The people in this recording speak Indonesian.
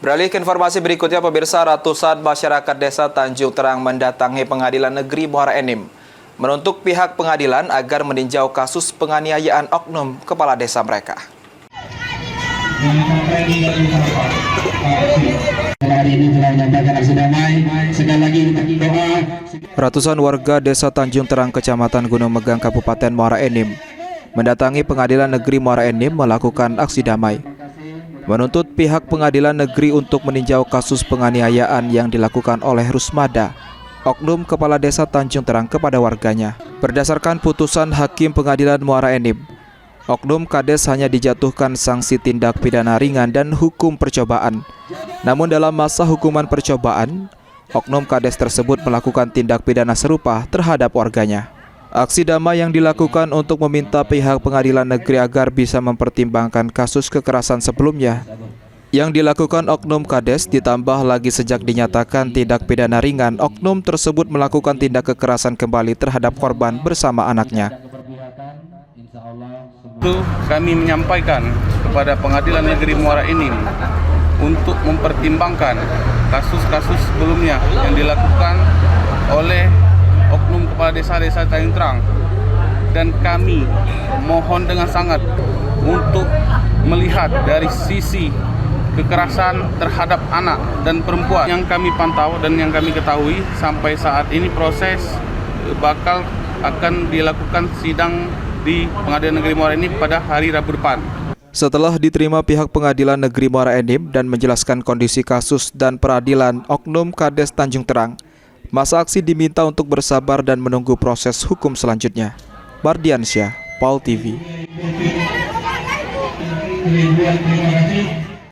Beralih ke informasi berikutnya, pemirsa, ratusan masyarakat desa Tanjung Terang mendatangi Pengadilan Negeri Muara Enim menuntut pihak pengadilan agar meninjau kasus penganiayaan oknum kepala desa mereka. Ratusan warga desa Tanjung Terang, Kecamatan Gunung Megang, Kabupaten Muara Enim mendatangi Pengadilan Negeri Muara Enim melakukan aksi damai, menuntut pihak pengadilan negeri untuk meninjau kasus penganiayaan yang dilakukan oleh Rusmada, oknum kepala desa Tanjung Terang, kepada warganya. Berdasarkan putusan Hakim Pengadilan Muara Enim, oknum Kades hanya dijatuhkan sanksi tindak pidana ringan dan hukum percobaan. Namun dalam masa hukuman percobaan, oknum Kades tersebut melakukan tindak pidana serupa terhadap warganya. Aksi damai yang dilakukan untuk meminta pihak pengadilan negeri agar bisa mempertimbangkan kasus kekerasan sebelumnya yang dilakukan oknum Kades, ditambah lagi sejak dinyatakan tindak pidana ringan, oknum tersebut melakukan tindak kekerasan kembali terhadap korban bersama anaknya. Itu kami menyampaikan kepada Pengadilan Negeri Muara Enim untuk mempertimbangkan kasus-kasus sebelumnya yang dilakukan oleh oknum kepala desa Tanjung Terang, dan kami mohon dengan sangat untuk melihat dari sisi kekerasan terhadap anak dan perempuan yang kami pantau dan yang kami ketahui sampai saat ini proses bakal akan dilakukan sidang di Pengadilan Negeri Muara Enim pada hari Rabu depan. Setelah diterima pihak Pengadilan Negeri Muara Enim dan menjelaskan kondisi kasus dan peradilan oknum Kades Tanjung Terang, masa aksi diminta untuk bersabar dan menunggu proses hukum selanjutnya. Mardiansyah, PAL TV.